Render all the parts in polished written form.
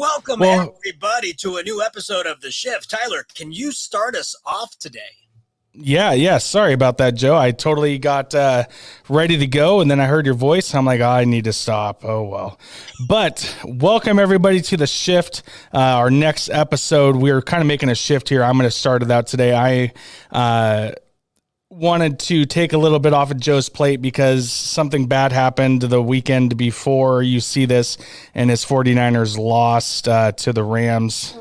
Welcome, everybody, to a new episode of The Shift. Tyler, can you start us off today? Yeah. Sorry about that, Joe. I totally got ready to go, and then I heard your voice. I'm like, I need to stop. Oh, well. But welcome, everybody, to The Shift. Our next episode, we're kind of making a shift here. I'm going to start it out today. I wanted to take a little bit off of Joe's plate because something bad happened the weekend before you see this, and his 49ers lost to the Rams.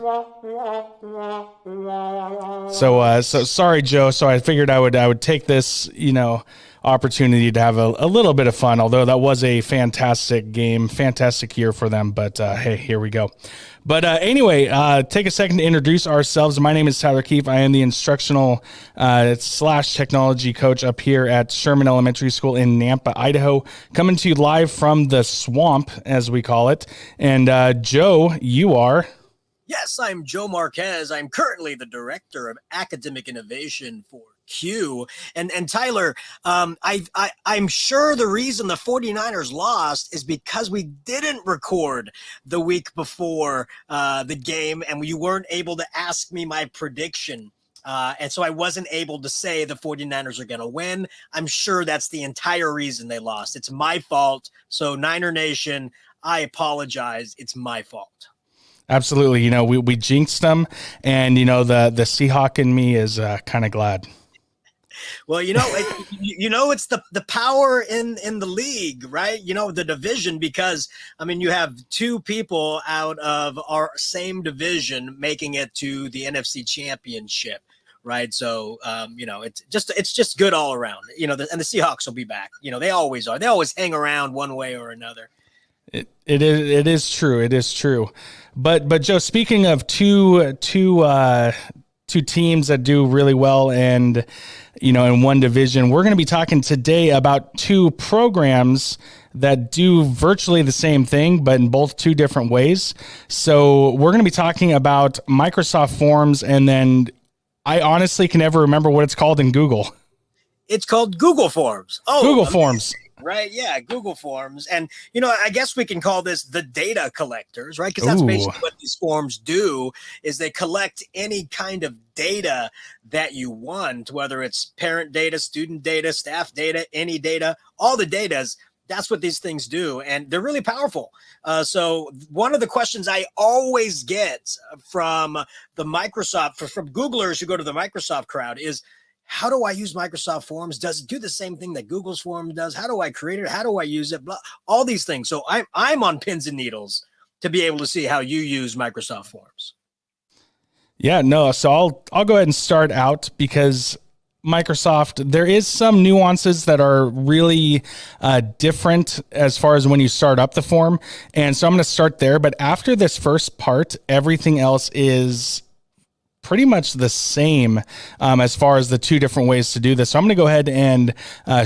So sorry, Joe. So I figured I would take this, opportunity to have a little bit of fun, although that was a fantastic game, fantastic year for them. But hey, here we go. But anyway, take a second to introduce ourselves. My name is Tyler Keefe. I am the instructional / technology coach up here at Sherman Elementary School in Nampa, Idaho, coming to you live from the swamp, as we call it. And Joe, you are... Yes, I'm Joe Marquez. I'm currently the Director of Academic Innovation for Q. And Tyler, I'm sure the reason the 49ers lost is because we didn't record the week before the game, and you weren't able to ask me my prediction. And so I wasn't able to say the 49ers are going to win. I'm sure that's the entire reason they lost. It's my fault. So Niner Nation, I apologize. It's my fault. Absolutely. We jinxed them, and, the Seahawk in me is kind of glad. Well, it's the power in the league, right? The division, because, you have two people out of our same division making it to the NFC Championship, right? So, it's just good all around, and the Seahawks will be back. They always are. They always hang around one way or another. It is true. It is true. But Joe, speaking of two teams that do really well and, in one division, we're going to be talking today about two programs that do virtually the same thing, but in both two different ways. So we're going to be talking about Microsoft Forms, and then I honestly can never remember what it's called in Google. It's called Google Forms. Oh, Google Forms. Right. Yeah. Google Forms. And, I guess we can call this the data collectors, right? Because that's basically what these forms do, is they collect any kind of data that you want, whether it's parent data, student data, staff data, any data, all the data. That's what these things do. And they're really powerful. So one of the questions I always get from the Microsoft, from Googlers who go to the Microsoft crowd is, how do I use Microsoft Forms? Does it do the same thing that Google's Form does? How do I create it? How do I use it? Blah, all these things. So I'm on pins and needles to be able to see how you use Microsoft Forms. Yeah, no. So I'll go ahead and start out, because Microsoft, there is some nuances that are really different as far as when you start up the form. And so I'm going to start there. But after this first part, everything else is pretty much the same as far as the two different ways to do this. So I'm going to go ahead and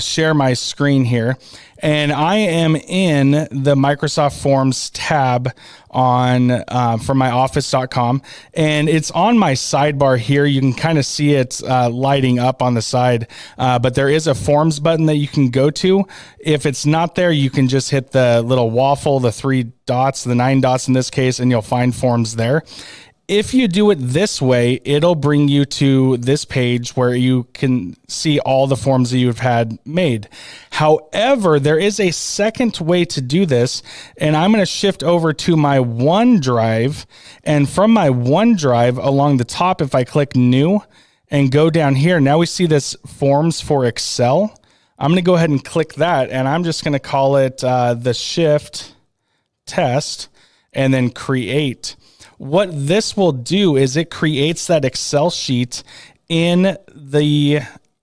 share my screen here. And I am in the Microsoft Forms tab on from myoffice.com. And it's on my sidebar here. You can kind of see it lighting up on the side. But there is a Forms button that you can go to. If it's not there, you can just hit the little waffle, the 3 dots, the 9 dots in this case, and you'll find Forms there. If you do it this way, it'll bring you to this page where you can see all the forms that you've had made. However, there is a second way to do this, and I'm going to shift over to my OneDrive. And from my OneDrive along the top, if I click New and go down here, now we see this Forms for Excel. I'm going to go ahead and click that, and I'm just going to call it the Shift Test and then Create. What this will do is it creates that Excel sheet in the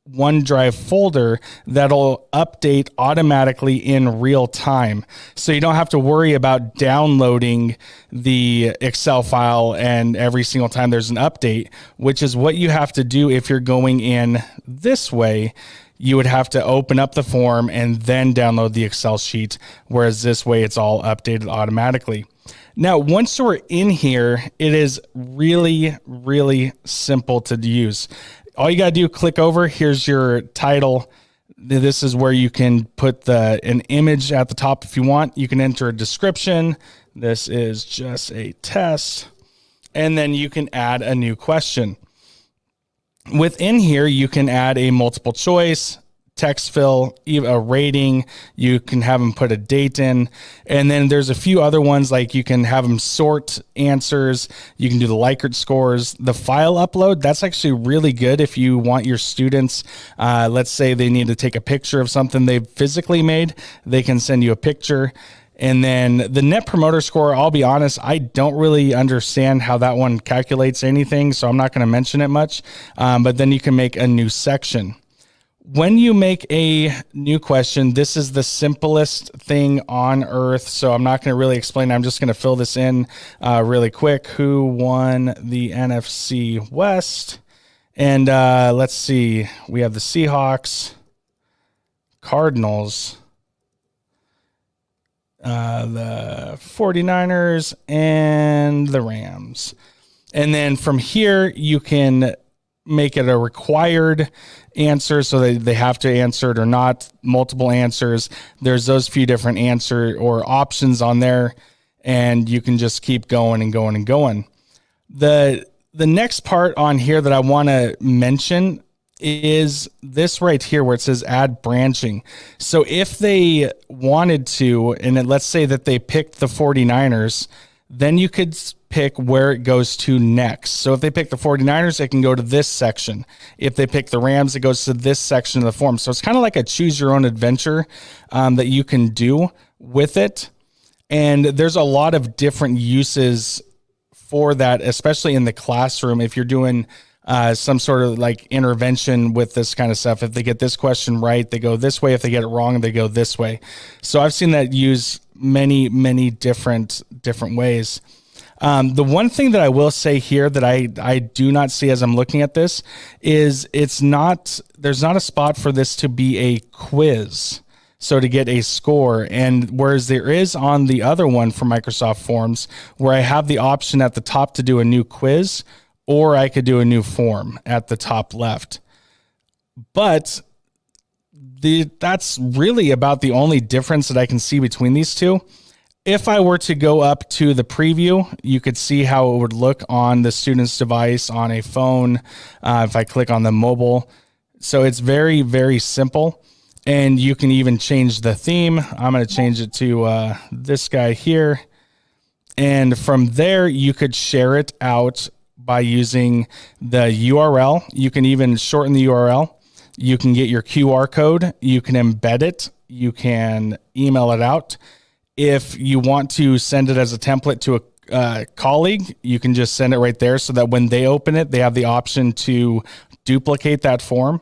OneDrive folder that'll update automatically in real time. So you don't have to worry about downloading the Excel file and every single time there's an update, which is what you have to do if you're going in this way. You would have to open up the form and then download the Excel sheet, whereas this way it's all updated automatically. Now, once we're in here, it is really, really simple to use. All you got to do, click over. Here's your title. This is where you can put an image at the top if you want. You can enter a description, This is just a test. And then you can add a new question. Within here, you can add a multiple choice, text fill, a rating. You can have them put a date in. And then there's a few other ones, like you can have them sort answers. You can do the Likert scores. The file upload, that's actually really good if you want your students, let's say they need to take a picture of something they've physically made, they can send you a picture. And then the net promoter score, I'll be honest, I don't really understand how that one calculates anything, so I'm not going to mention it much. But then you can make a new section. When you make a new question, this is the simplest thing on earth, so I'm not going to really explain. I'm just going to fill this in really quick. Who won the NFC West? And let's see. We have the Seahawks, Cardinals, the 49ers, and the Rams. And then from here, you can make it a required answer, so they have to answer it or not, multiple answers. There's those few different answer or options on there, and you can just keep going and going and going. The next part on here that I want to mention is this right here where it says add branching. So if they wanted to, and then let's say that they picked the 49ers, then you could pick where it goes to next. So if they pick the 49ers, it can go to this section. If they pick the Rams, it goes to this section of the form. So it's kind of like a choose your own adventure that you can do with it. And there's a lot of different uses for that, especially in the classroom. If you're doing some sort of like intervention with this kind of stuff, if they get this question right, they go this way. If they get it wrong, they go this way. So I've seen that used many different ways. The one thing that I will say here that I do not see as I'm looking at this is there's not a spot for this to be a quiz. So to get a score, and whereas there is on the other one for Microsoft Forms, where I have the option at the top to do a new quiz, or I could do a new form at the top left. But that's really about the only difference that I can see between these two. If I were to go up to the preview, you could see how it would look on the student's device on a phone. If I click on the mobile. So it's very simple. And you can even change the theme. I'm going to change it to this guy here. And from there, you could share it out by using the URL. You can even shorten the URL. You can get your QR code. You can embed it. You can email it out. If you want to send it as a template to a colleague, you can just send it right there so that when they open it, they have the option to duplicate that form.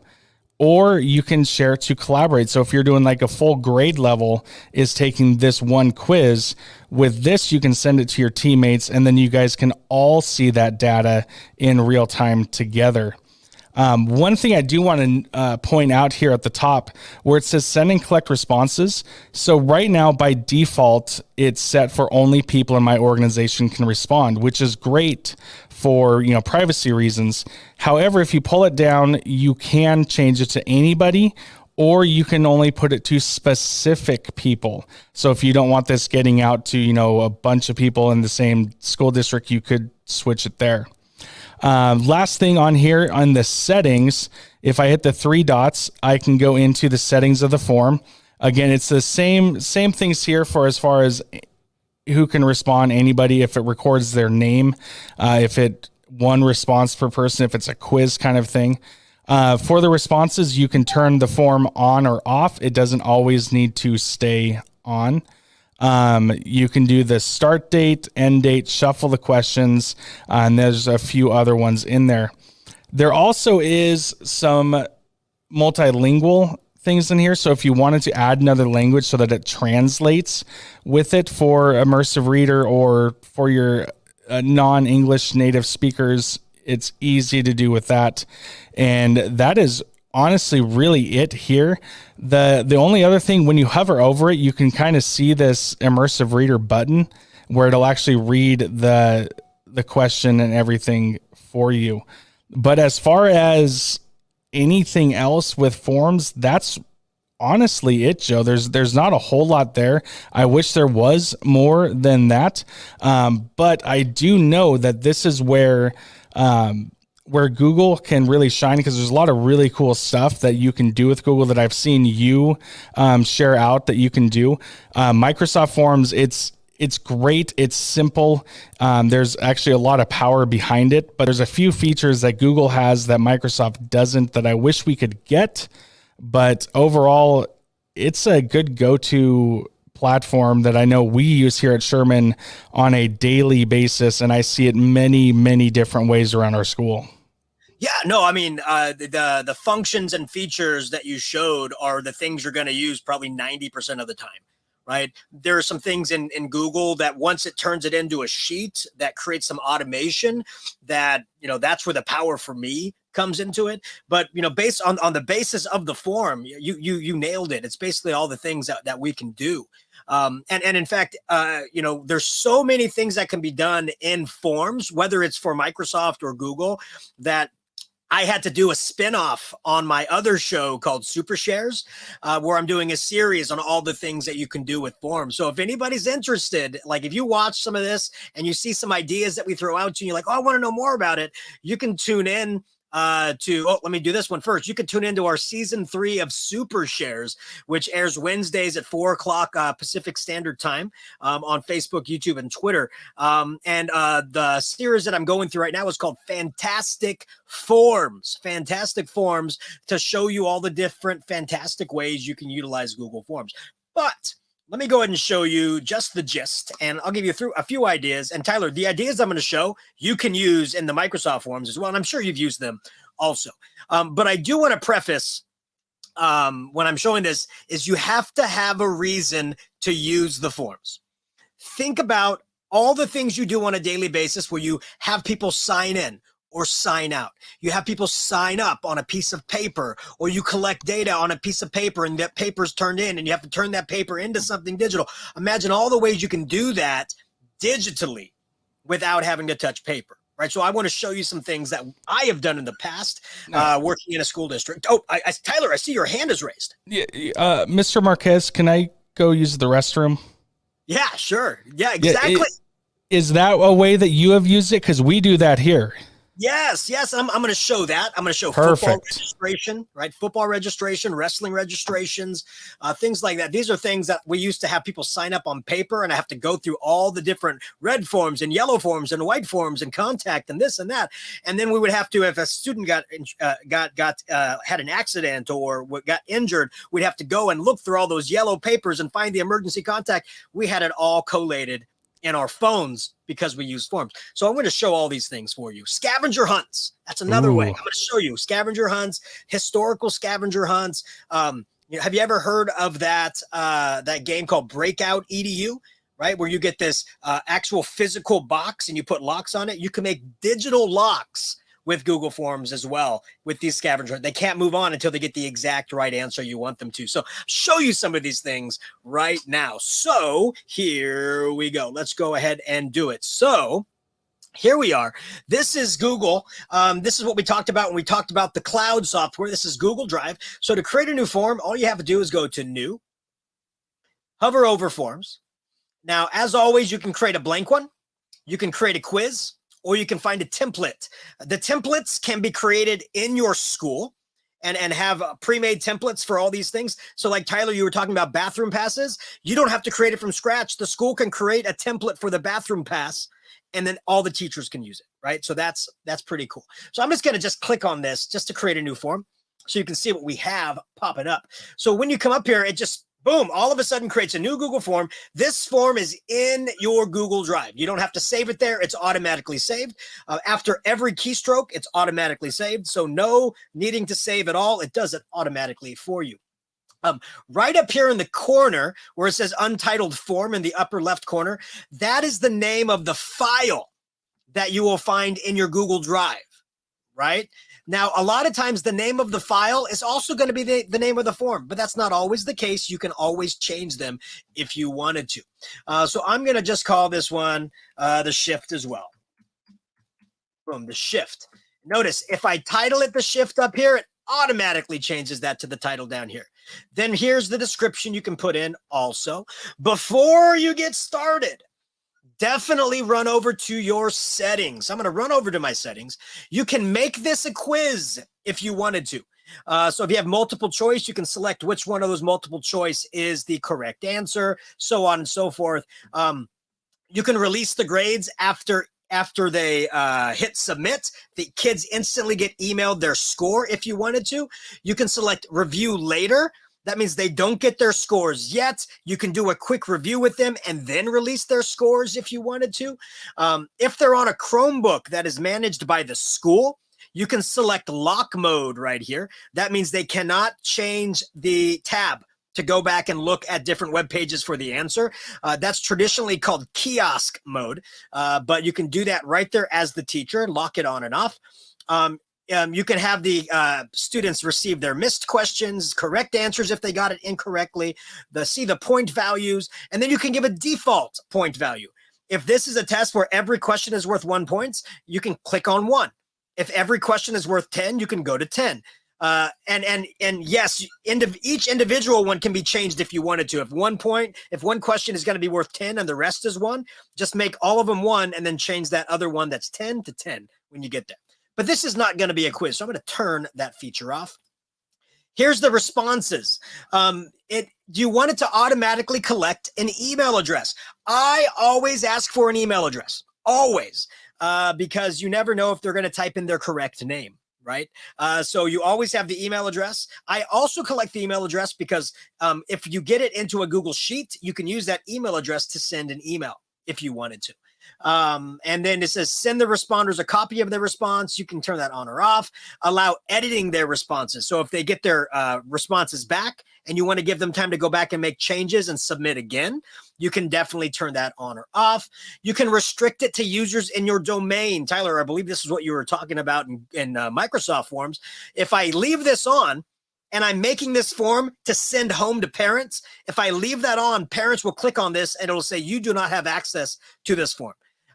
Or you can share it to collaborate. So if you're doing like a full grade level is taking this one quiz, with this, you can send it to your teammates, and then you guys can all see that data in real time together. One thing I do want to point out here at the top where it says send and collect responses. So right now, by default, it's set for only people in my organization can respond, which is great for, privacy reasons. However, if you pull it down, you can change it to anybody, or you can only put it to specific people. So if you don't want this getting out to, a bunch of people in the same school district, you could switch it there. Last thing on here on the settings, if I hit the three dots, I can go into the settings of the form. Again, it's the same things here for as far as who can respond, anybody, if it records their name, if it one response per person, if it's a quiz kind of thing. For the responses, you can turn the form on or off. It doesn't always need to stay on. You can do the start date, end date, shuffle the questions, and there's a few other ones in there. There also is some multilingual things in here. So if you wanted to add another language so that it translates with it for immersive reader or for your non-English native speakers, it's easy to do with that. And that is honestly really it here. The only other thing, when you hover over it, you can kind of see this immersive reader button where it'll actually read the question and everything for you. But as far as anything else with forms, that's honestly it, Joe. There's not a whole lot there. I wish there was more than that. But I do know that this is where Google can really shine, because there's a lot of really cool stuff that you can do with Google that I've seen you share out that you can do. Microsoft Forms, it's great. It's simple. There's actually a lot of power behind it, but there's a few features that Google has that Microsoft doesn't that I wish we could get. But overall, it's a good go-to platform that I know we use here at Sherman on a daily basis, and I see it many, many different ways around our school. Yeah, no, I mean, the functions and features that you showed are the things you're going to use probably 90% of the time. Right. There are some things in Google that once it turns it into a sheet that creates some automation that, that's where the power for me comes into it. But, based on the basis of the form, you nailed it. It's basically all the things that we can do. And in fact, there's so many things that can be done in forms, whether it's for Microsoft or Google, that I had to do a spinoff on my other show called Super Shares, where I'm doing a series on all the things that you can do with forms. So if anybody's interested, like if you watch some of this and you see some ideas that we throw out to you, like, oh, I want to know more about it, you can tune in let me do this one first. You can tune into our season 3 of Super Shares, which airs Wednesdays at 4:00 Pacific Standard Time on Facebook, YouTube, and Twitter. And the series that I'm going through right now is called Fantastic Forms to show you all the different fantastic ways you can utilize Google Forms. But let me go ahead and show you just the gist, and I'll give you through a few ideas. And Tyler, the ideas I'm going to show you can use in the Microsoft Forms as well, and I'm sure you've used them also. But I do want to preface when I'm showing this is you have to have a reason to use the forms. Think about all the things you do on a daily basis where you have people sign in or sign out. You have people sign up on a piece of paper, or you collect data on a piece of paper and that paper's turned in and you have to turn that paper into something digital. Imagine all the ways you can do that digitally without having to touch paper, right? So I want to show you some things that I have done in the past working in a school district. Oh, Tyler, I see your hand is raised. Yeah, Mr. Marquez, can I go use the restroom? Yeah, sure. Yeah, exactly. Yeah, is that a way that you have used it? Because we do that here. Yes. I'm going to show that. I'm going to show football registration, right? Football registration, wrestling registrations, things like that. These are things that we used to have people sign up on paper, and I have to go through all the different red forms and yellow forms and white forms and contact and this and that. And then we would have to, if a student had an accident or got injured, we'd have to go and look through all those yellow papers and find the emergency contact. We had it all collated in our phones because we use forms. So I'm going to show all these things for you. Scavenger hunts. That's another way. I'm going to show you scavenger hunts, historical scavenger hunts. Have you ever heard of that game called Breakout EDU, right? Where you get this actual physical box and you put locks on it. You can make digital locks with Google Forms as well with these scavenger. They can't move on until they get the exact right answer you want them to. So show you some of these things right now. So here we go. Let's go ahead and do it. So here we are. This is Google. This is what we talked about when we talked about the cloud software. This is Google Drive. So to create a new form, all you have to do is go to New, hover over Forms. Now, as always, you can create a blank one. You can create a quiz, or you can find a template. The templates can be created in your school and have pre-made templates for all these things. So like Tyler, you were talking about bathroom passes. You don't have to create it from scratch. The school can create a template for the bathroom pass, and then all the teachers can use it, right? So that's pretty cool. So I'm just going to just click on this just to create a new form so you can see what we have popping up. So when you come up here, it just boom, all of a sudden creates a new Google form. This form is in your Google Drive. You don't have to save it there. It's automatically saved. After every keystroke, it's automatically saved. So no needing to save at all. It does it automatically for you. Right up here in the corner where it says untitled form in the upper left corner, that is the name of the file that you will find in your Google Drive, right? Now, a lot of times the name of the file is also going to be the name of the form, but that's not always the case. You can always change them if you wanted to. So I'm going to just call this one the Shift as well. Boom, the Shift. Notice if I title it the Shift up here, it automatically changes that to the title down here. Then here's the description you can put in also. Before you get started, definitely run over to your settings. I'm going to run over to my settings. You can make this a quiz if you wanted to. So if you have multiple choice, you can select which one of those multiple choice is the correct answer, so on and so forth. You can release the grades after they hit submit. The kids instantly get emailed their score if you wanted to. You can select review later. That means they don't get their scores yet. You can do a quick review with them and then release their scores if you wanted to. If they're on a Chromebook that is managed by the school, you can select lock mode right here. That means they cannot change the tab to go back and look at different web pages for the answer. That's traditionally called kiosk mode, but you can do that right there as the teacher, lock it on and off. You can have the students receive their missed questions, correct answers if they got it incorrectly, see the point values, and then you can give a default point value. If this is a test where every question is worth 1 point, you can click on 1. If every question is worth 10, you can go to 10. And yes, each individual one can be changed if you wanted to. If one question is going to be worth 10 and the rest is 1, just make all of them 1 and then change that other one that's 10 to 10 when you get there. But this is not going to be a quiz, so I'm going to turn that feature off. Here's the responses. Do you want it to automatically collect an email address? I always ask for an email address, always, because you never know if they're going to type in their correct name, right? So you always have the email address. I also collect the email address because if you get it into a Google Sheet, you can use that email address to send an email if you wanted to. And then it says send the responders a copy of their response. You can turn that on or off. Allow editing their responses. So if they get their responses back and you want to give them time to go back and make changes and submit again, you can definitely turn that on or off. You can restrict it to users in your domain. Tyler, I believe this is what you were talking about in Microsoft Forms. If I leave this on, and I'm making this form to send home to parents, if I leave that on, parents will click on this and it'll say, you do not have access to this form.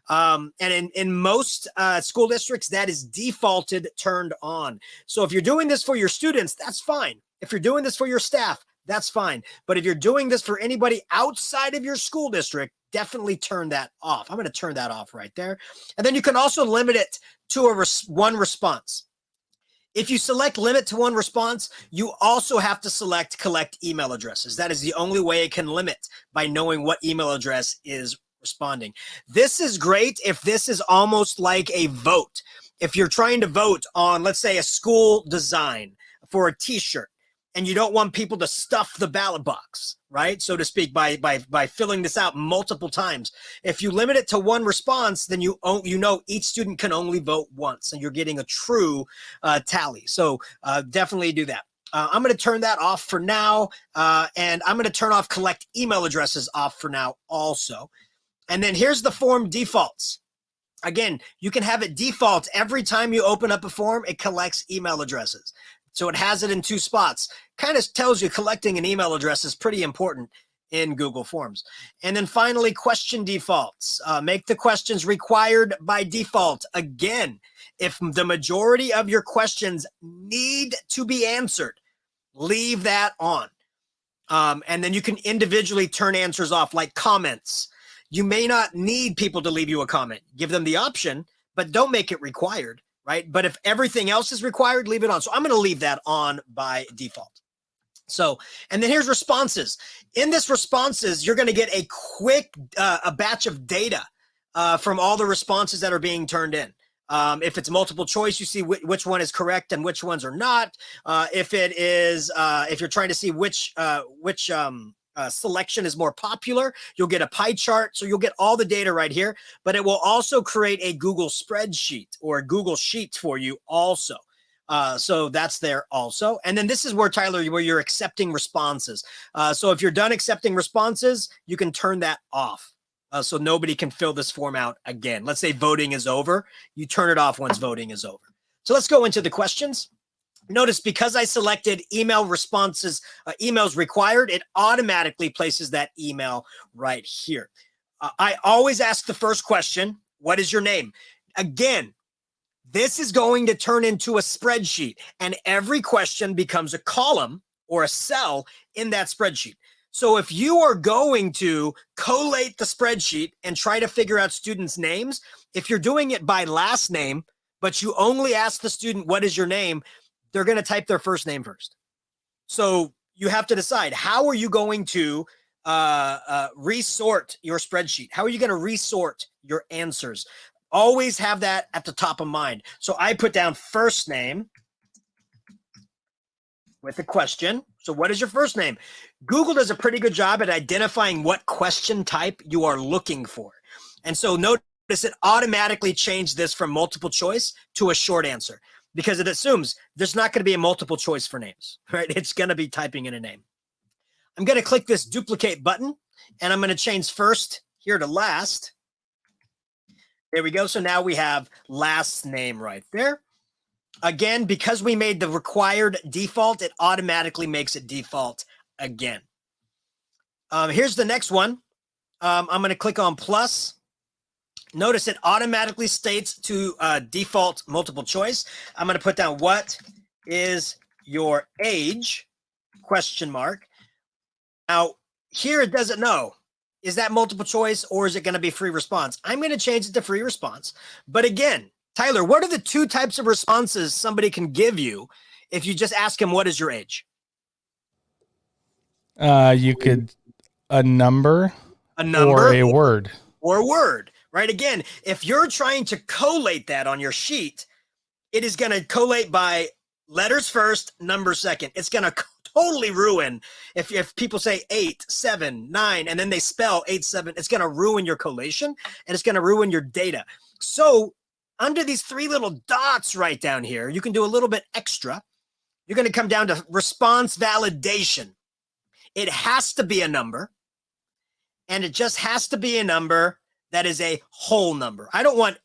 And in most school districts, that is defaulted turned on. So if you're doing this for your students, that's fine. If you're doing this for your staff, that's fine. But if you're doing this for anybody outside of your school district, definitely turn that off. I'm going to turn that off right there. And then you can also limit it to one response. If you select limit to one response, you also have to select collect email addresses. That is the only way it can limit, by knowing what email address is responding. This is great if this is almost like a vote. If you're trying to vote on, let's say, a school design for a t-shirt, and you don't want people to stuff the ballot box, right, so to speak, by filling this out multiple times. If you limit it to one response, then you know each student can only vote once, and you're getting a true tally. So definitely do that. I'm going to turn that off for now, and I'm going to turn off collect email addresses off for now also. And then here's the form defaults. Again, you can have it default every time you open up a form, it collects email addresses. So it has it in 2 spots. Kind of tells you collecting an email address is pretty important in Google Forms. And then finally, question defaults. Make the questions required by default. Again, if the majority of your questions need to be answered, leave that on. And then you can individually turn answers off, like comments. You may not need people to leave you a comment. Give them the option, but don't make it required, right? But if everything else is required, leave it on. So I'm going to leave that on by default. So, and then here's responses. In this responses, you're going to get a quick, a batch of data from all the responses that are being turned in. If it's multiple choice, you see which one is correct and which ones are not. If it is, if you're trying to see which selection is more popular, you'll get a pie chart. So you'll get all the data right here, but it will also create a Google spreadsheet or a Google Sheet for you also. So that's there also. And then this is where, Tyler, where you're accepting responses. So if you're done accepting responses, you can turn that off. So nobody can fill this form out again. Let's say voting is over. You turn it off once voting is over. So let's go into the questions. Notice because I selected email responses, emails required, it automatically places that email right here. I always ask the first question, what is your name? Again, this is going to turn into a spreadsheet, and every question becomes a column or a cell in that spreadsheet. So if you are going to collate the spreadsheet and try to figure out students' names, if you're doing it by last name, but you only ask the student, what is your name? They're going to type their first name first. So you have to decide, how are you going to resort your spreadsheet? How are you going to resort your answers? Always have that at the top of mind. So I put down first name with a question. So what is your first name? Google does a pretty good job at identifying what question type you are looking for. And so notice it automatically changed this from multiple choice to a short answer, because it assumes there's not going to be a multiple choice for names, right? It's going to be typing in a name. I'm going to click this duplicate button, and I'm going to change first here to last. There we go. So now we have last name right there. Again, because we made the required default, it automatically makes it default again. Here's the next one. I'm going to click on plus. Notice it automatically states to default multiple choice. I'm going to put down, what is your age? Question mark. Now, here it doesn't know. Is that multiple choice or is it going to be free response? I'm going to change it to free response. But again, Tyler, what are the two types of responses somebody can give you if you just ask them, what is your age? You could, a number or a word. Or a word, right? Again, if you're trying to collate that on your sheet, it is going to collate by letters first, numbers second. It's going to totally ruin if people say 8, 7, 9, and then they spell 8, 7, it's going to ruin your collation and it's going to ruin your data. So under these three little dots right down here, you can do a little bit extra. You're going to come down to response validation. It has to be a number, and it just has to be a number that is a whole number. I don't want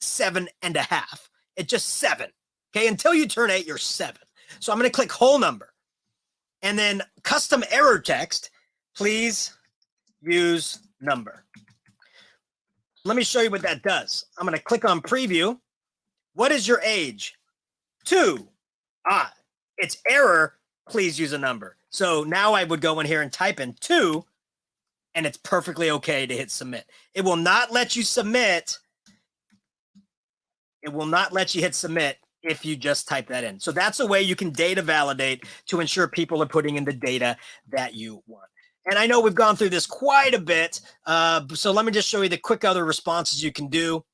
7.5. It's just 7. Okay, until you turn 8, you're 7. So I'm going to click whole number. And then custom error text, please use number. Let me show you what that does. I'm going to click on preview. What is your age? 2. It's error. Please use a number. So now I would go in here and type in 2, and it's perfectly okay to hit submit. It will not let you submit. It will not let you hit submit if you just type that in. So that's a way you can data validate to ensure people are putting in the data that you want. And I know we've gone through this quite a bit. So let me just show you the quick other responses you can do.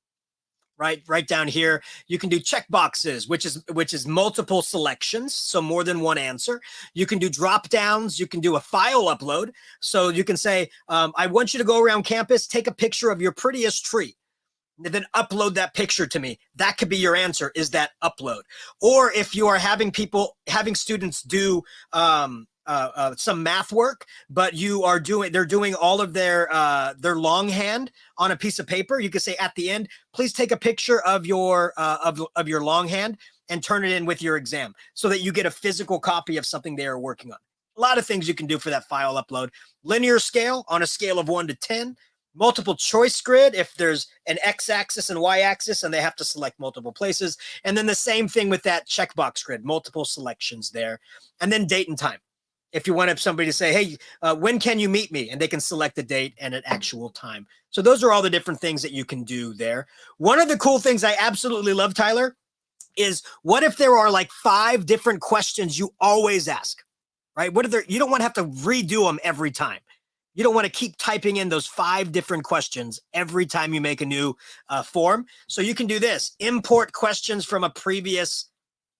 Right down here, you can do checkboxes, which is multiple selections, so more than one answer. You can do drop downs. You can do a file upload. So you can say, I want you to go around campus, take a picture of your prettiest tree, and then upload that picture to me. That could be your answer, is that upload. Or if you are having students do some math work, but they're doing all of their longhand on a piece of paper, you could say at the end, please take a picture of your longhand and turn it in with your exam so that you get a physical copy of something they are working on. A lot of things you can do for that file upload. Linear scale on a scale of 1 to 10. Multiple choice grid if there's an x-axis and y-axis and they have to select multiple places. And then the same thing with that checkbox grid, multiple selections there. And then date and time. If you want somebody to say, hey, when can you meet me? And they can select a date and an actual time. So those are all the different things that you can do there. One of the cool things I absolutely love, Tyler, is what if there are like 5 different questions you always ask, right? You don't want to have to redo them every time. You don't want to keep typing in those 5 different questions every time you make a new form. So you can do this, import questions from a previous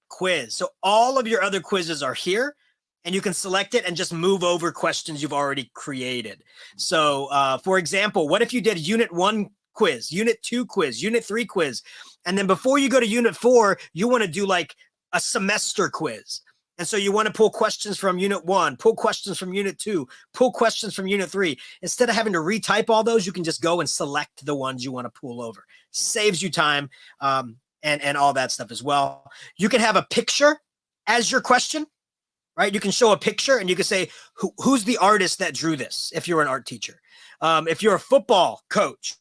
quiz. So all of your other quizzes are here, and you can select it and just move over questions you've already created. So for example, what if you did unit 1 quiz, unit 2 quiz, unit 3 quiz, and then before you go to unit 4, you want to do like a semester quiz. And so you want to pull questions from unit 1, pull questions from unit 2, pull questions from unit 3. Instead of having to retype all those, you can just go and select the ones you want to pull over. Saves you time and all that stuff as well. You can have a picture as your question, right? You can show a picture and you can say, who's the artist that drew this? If you're an art teacher, if you're a football coach,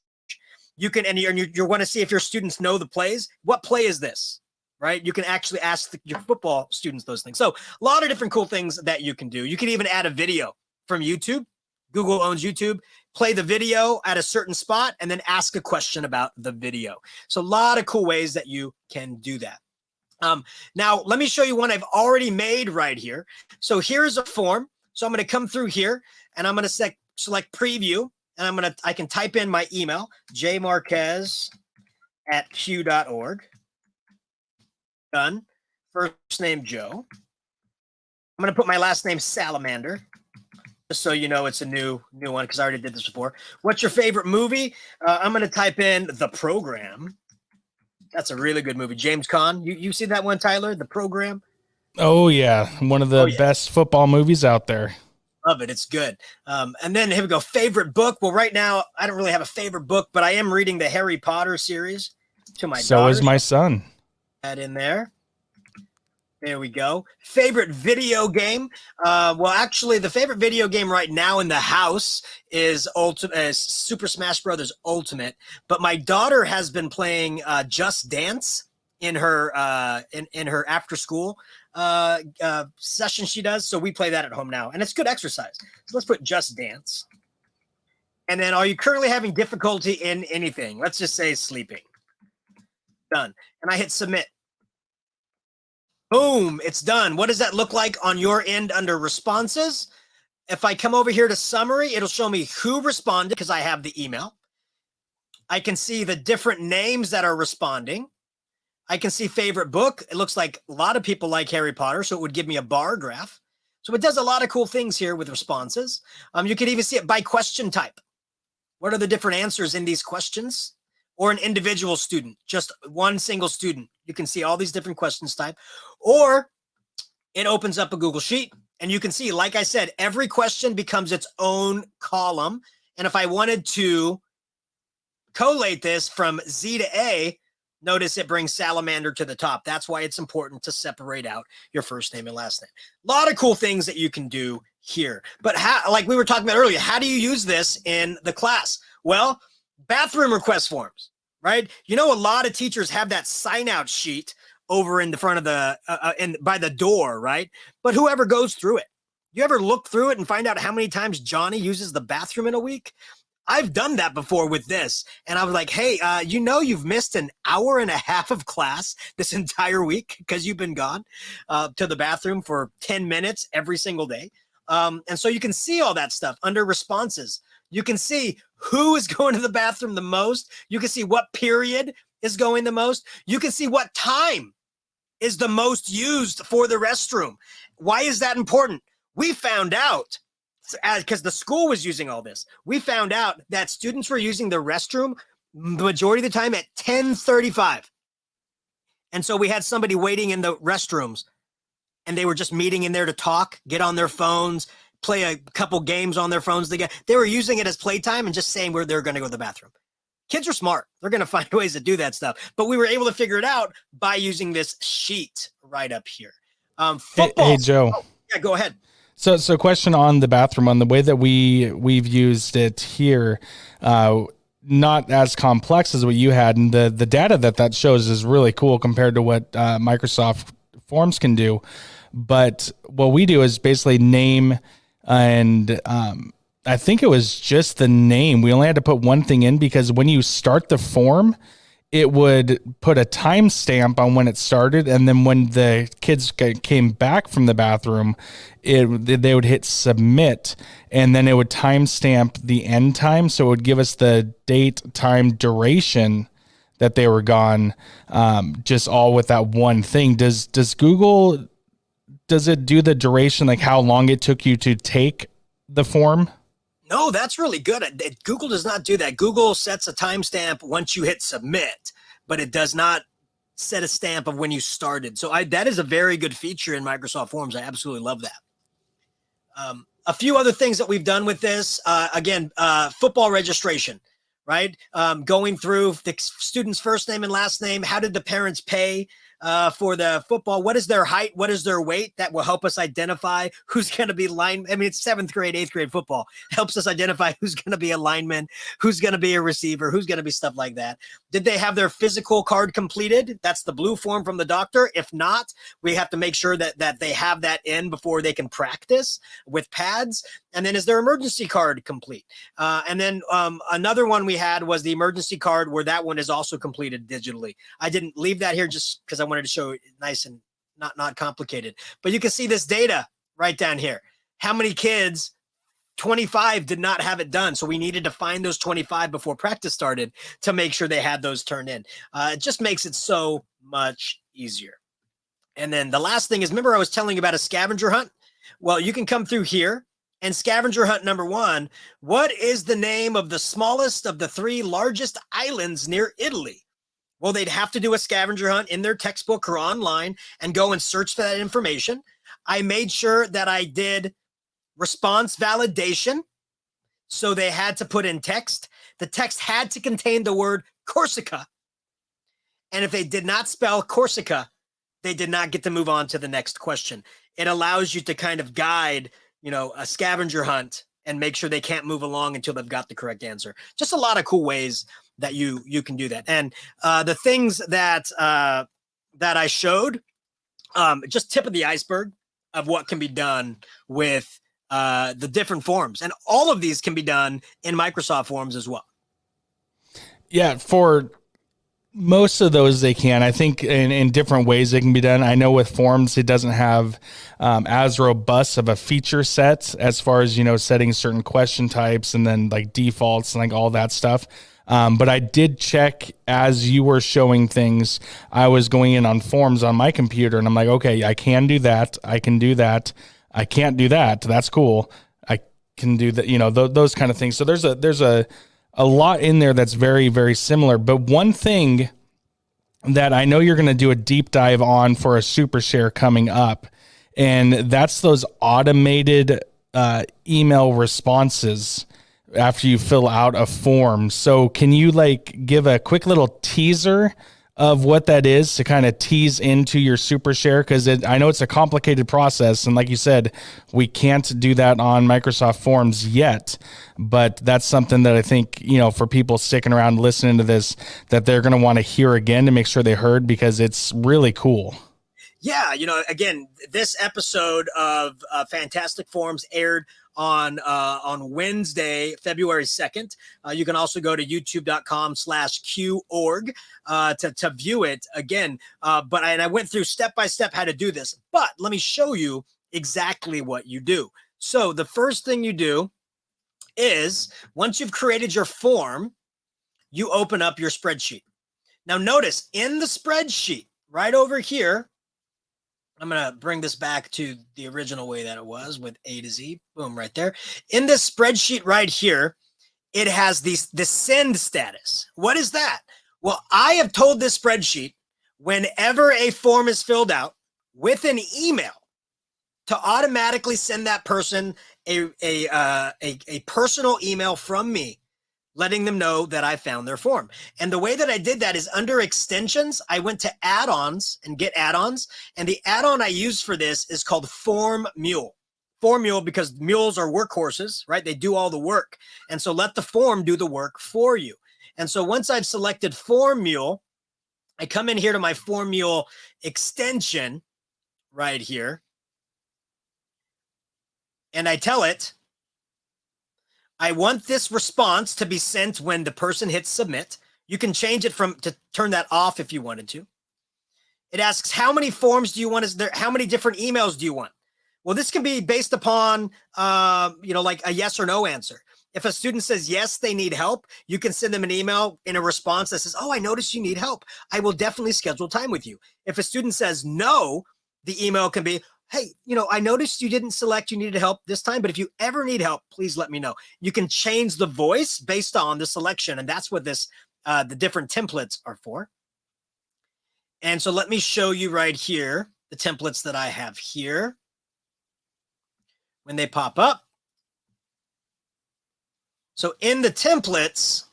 you can, and you want to see if your students know the plays. What play is this? right? You can actually ask your football students those things. So a lot of different cool things that you can do. You can even add a video from YouTube. Google owns YouTube. Play the video at a certain spot and then ask a question about the video. So a lot of cool ways that you can do that. Now, let me show you one I've already made right here. So here's a form. So I'm going to come through here and I'm going to select preview, and I can type in my email, jmarquez@q.org. Done. First name, Joe. I'm going to put my last name, Salamander, just so you know it's a new one because I already did this before. What's your favorite movie? I'm going to type in The Program. That's a really good movie. James Caan. You see that one, Tyler? The Program? Oh, yeah. One of the best football movies out there. Love it. It's good. And then here we go. Favorite book. Well, right now, I don't really have a favorite book, but I am reading the Harry Potter series to my daughter. So is my son. Add in there. There we go. Favorite video game. Well, actually, the favorite video game right now in the house is Super Smash Brothers Ultimate. But my daughter has been playing Just Dance in her in her after school session she does. So we play that at home now, and it's good exercise. So let's put Just Dance. And then, are you currently having difficulty in anything? Let's just say sleeping. Done. And I hit submit. Boom, it's done. What does that look like on your end under responses? If I come over here to summary, it'll show me who responded because I have the email. I can see the different names that are responding. I can see favorite book. It looks like a lot of people like Harry Potter, so it would give me a bar graph. So it does a lot of cool things here with responses. You can even see it by question type. What are the different answers in these questions? Or an individual student, just one single student. You can see all these different questions type. Or it opens up a Google Sheet, and you can see, like I said, every question becomes its own column. And if I wanted to collate this from Z to A, notice it brings Salamander to the top. That's why it's important to separate out your first name and last name. A lot of cool things that you can do here. But how, like we were talking about earlier, how do you use this in the class? Well, bathroom request forms, right? You know, a lot of teachers have that sign out sheet over in the front of the, by the door, right? But whoever goes through it, you ever look through it and find out how many times Johnny uses the bathroom in a week? I've done that before with this. And I was like, hey, you know, you've missed an hour and a half of class this entire week because you've been gone to the bathroom for 10 minutes every single day. And so you can see all that stuff under responses. You can see who is going to the bathroom the most. You can see what period is going the most. You can see what time is the most used for the restroom. Why is that important? We found out, because the school was using all this, we found out that students were using the restroom the majority of the time at 10:35. And so we had somebody waiting in the restrooms, and they were just meeting in there to talk, get on their phones, play a couple games on their phones. They were using it as playtime and just saying where they're going to go to the bathroom. Kids are smart. They're going to find ways to do that stuff. But we were able to figure it out by using this sheet right up here. Football. Hey, Joe. Oh, yeah, go ahead. So question on the bathroom, on the way that we've used it here, not as complex as what you had, and the data that shows is really cool compared to what Microsoft Forms can do. But what we do is basically name, and I think it was just the name. We only had to put one thing in because when you start the form, it would put a timestamp on when it started, and then when the kids came back from the bathroom, they would hit submit, and then it would timestamp the end time, so it would give us the date, time, duration that they were gone, just all with that one thing. Does Google, does it do the duration, like how long it took you to take the form? No, that's really good. Google does not do that. Google sets a timestamp once you hit submit, but it does not set a stamp of when you started. So that is a very good feature in Microsoft Forms. I absolutely love that. A few other things that we've done with this, again, football registration, right? Going through the student's first name and last name. How did the parents pay? for the football. What is their height? What is their weight? That will help us identify who's going to be line. I mean, it's 7th grade, 8th grade football. Helps us identify who's going to be a lineman, who's going to be a receiver, who's going to be stuff like that. Did they have their physical card completed? That's the blue form from the doctor. If not, we have to make sure that they have that in before they can practice with pads. And then is their emergency card complete? And then another one we had was the emergency card, where that one is also completed digitally. I didn't leave that here just because I wanted to show it nice and not complicated. But you can see this data right down here. How many kids? 25 did not have it done. So we needed to find those 25 before practice started to make sure they had those turned in. It just makes it so much easier. And then the last thing is, remember I was telling you about a scavenger hunt? Well, you can come through here and scavenger hunt number 1. What is the name of the smallest of the 3 largest islands near Italy? Well, they'd have to do a scavenger hunt in their textbook or online and go and search for that information. I made sure that I did response validation. So they had to put in text. The text had to contain the word Corsica. And if they did not spell Corsica, they did not get to move on to the next question. It allows you to kind of guide, a scavenger hunt and make sure they can't move along until they've got the correct answer. Just a lot of cool ways that you can do that. And the things that I showed, just tip of the iceberg of what can be done with the different forms. And all of these can be done in Microsoft Forms as well. Yeah, for most of those they can. I think in different ways they can be done. I know with Forms, it doesn't have as robust of a feature set as far as, setting certain question types and then like defaults and like all that stuff. But I did check as you were showing things. I was going in on Forms on my computer and I'm like, okay, I can do that. I can do that. I can't do that. That's cool. I can do that, those kind of things. So there's a lot in there that's very, very similar. But one thing that I know you're going to do a deep dive on for a super share coming up, and that's those automated email responses after you fill out a form. So can you give a quick little teaser of what that is to kind of tease into your super share? Because I know it's a complicated process. And like you said, we can't do that on Microsoft Forms yet. But that's something that I think, for people sticking around listening to this, that they're going to want to hear again to make sure they heard, because it's really cool. Yeah. Again, this episode of Fantastic Forms aired on Wednesday, February 2nd. You can also go to youtube.com/QOrg to view it again. But I went through step by step how to do this, but let me show you exactly what you do. So the first thing you do is, once you've created your form, you open up your spreadsheet. Now notice in the spreadsheet right over here, I'm going to bring this back to the original way that it was with A to Z. Boom, right there. In this spreadsheet right here, it has the send status. What is that? Well, I have told this spreadsheet, whenever a form is filled out with an email, to automatically send that person a personal email from me, letting them know that I found their form. And the way that I did that is under extensions, I went to add-ons and get add-ons. And the add-on I use for this is called Form Mule. Form Mule, because mules are workhorses, right? They do all the work. And so let the form do the work for you. And so once I've selected Form Mule, I come in here to my Form Mule extension right here. And I tell it, I want this response to be sent when the person hits submit. You can change it to turn that off if you wanted to. It asks, how many forms do you want? How many different emails do you want? Well, this can be based upon, like a yes or no answer. If a student says, yes, they need help, you can send them an email in a response that says, oh, I noticed you need help. I will definitely schedule time with you. If a student says no, the email can be, hey, I noticed you didn't select you needed help this time, but if you ever need help, please let me know. You can change the voice based on the selection, and that's what the different templates are for. And so let me show you right here the templates that I have here. When they pop up. So in the templates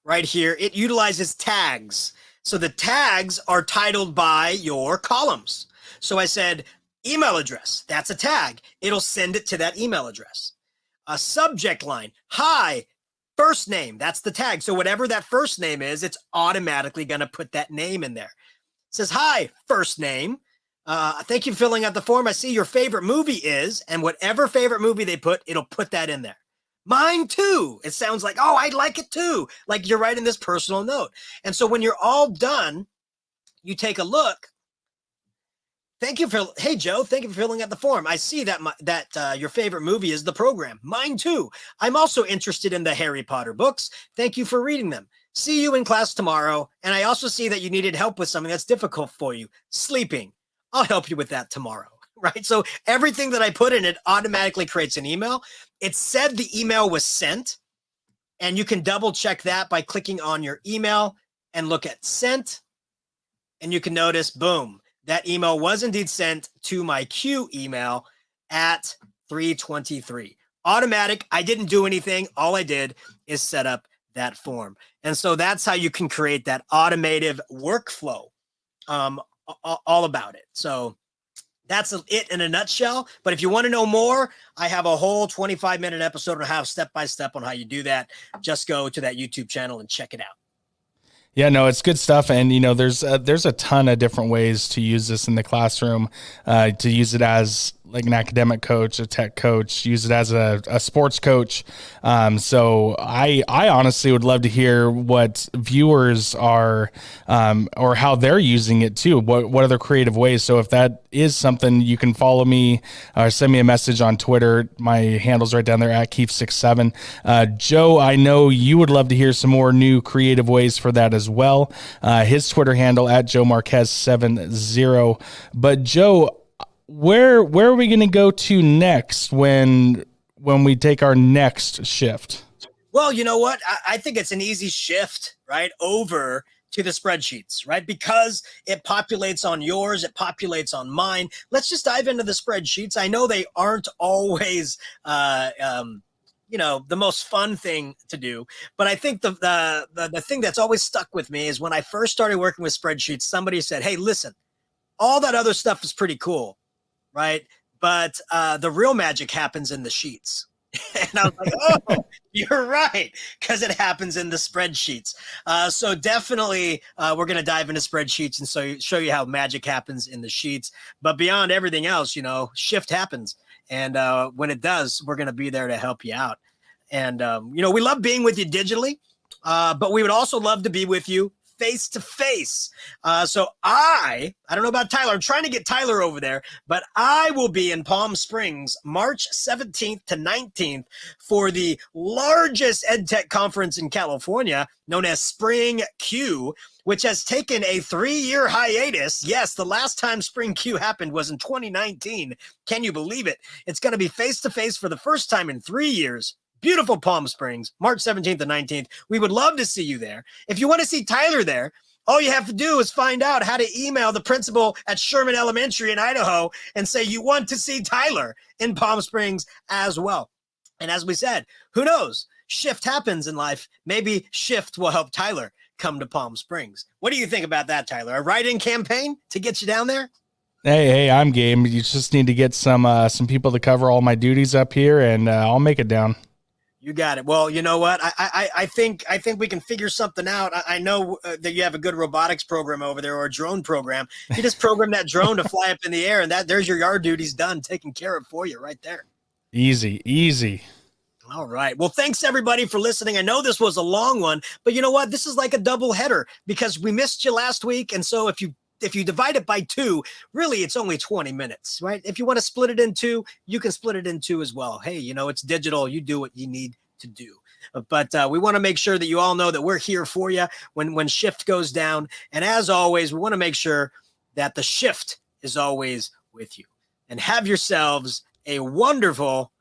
right here, it utilizes tags. So the tags are titled by your columns. So I said, email address, that's a tag. It'll send it to that email address. A subject line, hi, first name, that's the tag. So whatever that first name is, it's automatically going to put that name in there. It says, hi, first name. Thank you for filling out the form. I see your favorite movie is, and whatever favorite movie they put, it'll put that in there. Mine too. It sounds like, oh, I like it too. Like you're writing this personal note. And so when you're all done, you take a look. Hey Joe, thank you for filling out the form. I see that your favorite movie is The Program. Mine too. I'm also interested in the Harry Potter books. Thank you for reading them. See you in class tomorrow. And I also see that you needed help with something that's difficult for you. Sleeping. I'll help you with that tomorrow. Right? So everything that I put in it automatically creates an email. It said the email was sent, and you can double check that by clicking on your email and look at sent. And you can notice, boom, that email was indeed sent to my Q email at 3:23. Automatic. I didn't do anything. All I did is set up that form. And so that's how you can create that automated workflow, all about it. So that's it in a nutshell. But if you want to know more, I have a whole 25-minute episode on how step-by-step on how you do that. Just go to that YouTube channel and check it out. Yeah, no, it's good stuff. And, there's a ton of different ways to use this in the classroom, to use it as like an academic coach, a tech coach, use it as a sports coach. So I honestly would love to hear what viewers are, or how they're using it too. What other creative ways? So if that is something, you can follow me or send me a message on Twitter. My handle's right down there at Keef67. Joe, I know you would love to hear some more new creative ways for that as well. His Twitter handle at Joe Marquez70. But Joe, where are we going to go to next when we take our next shift? Well, you know what? I think it's an easy shift, right, over to the spreadsheets, right? Because it populates on yours, it populates on mine. Let's just dive into the spreadsheets. I know they aren't always, the most fun thing to do, but I think the thing that's always stuck with me is when I first started working with spreadsheets, somebody said, hey, listen, all that other stuff is pretty cool, right? But the real magic happens in the sheets. And I was like, oh, you're right, because it happens in the spreadsheets. So definitely we're going to dive into spreadsheets and show you how magic happens in the sheets. But beyond everything else, shift happens. And when it does, we're going to be there to help you out. And, we love being with you digitally, but we would also love to be with you face to face. So I don't know about Tyler. I'm trying to get Tyler over there, but I will be in Palm Springs, March 17th to 19th for the largest EdTech conference in California, known as Spring Q, which has taken a 3-year hiatus. Yes, the last time Spring Q happened was in 2019. Can you believe it? It's going to be face to face for the first time in 3 years. Beautiful Palm Springs, March 17th and 19th. We would love to see you there. If you want to see Tyler there, all you have to do is find out how to email the principal at Sherman Elementary in Idaho and say you want to see Tyler in Palm Springs as well. And as we said, who knows? Shift happens in life. Maybe shift will help Tyler come to Palm Springs. What do you think about that, Tyler? A write-in campaign to get you down there? Hey, I'm game. You just need to get some people to cover all my duties up here, and I'll make it down. You got it. Well, you know what? I think we can figure something out. I know that you have a good robotics program over there or a drone program. You just program that drone to fly up in the air, and there's your yard duties done, taken care of for you right there. Easy. All right. Well, thanks everybody for listening. I know this was a long one, but you know what? This is like a double header because we missed you last week. And so if you divide it by 2, really it's only 20 minutes, right? If you want to split it in 2, you can split it in 2 as well. Hey, it's digital. You do what you need to do. But we want to make sure that you all know that we're here for you when shift goes down. And as always, we want to make sure that the shift is always with you. And have yourselves a wonderful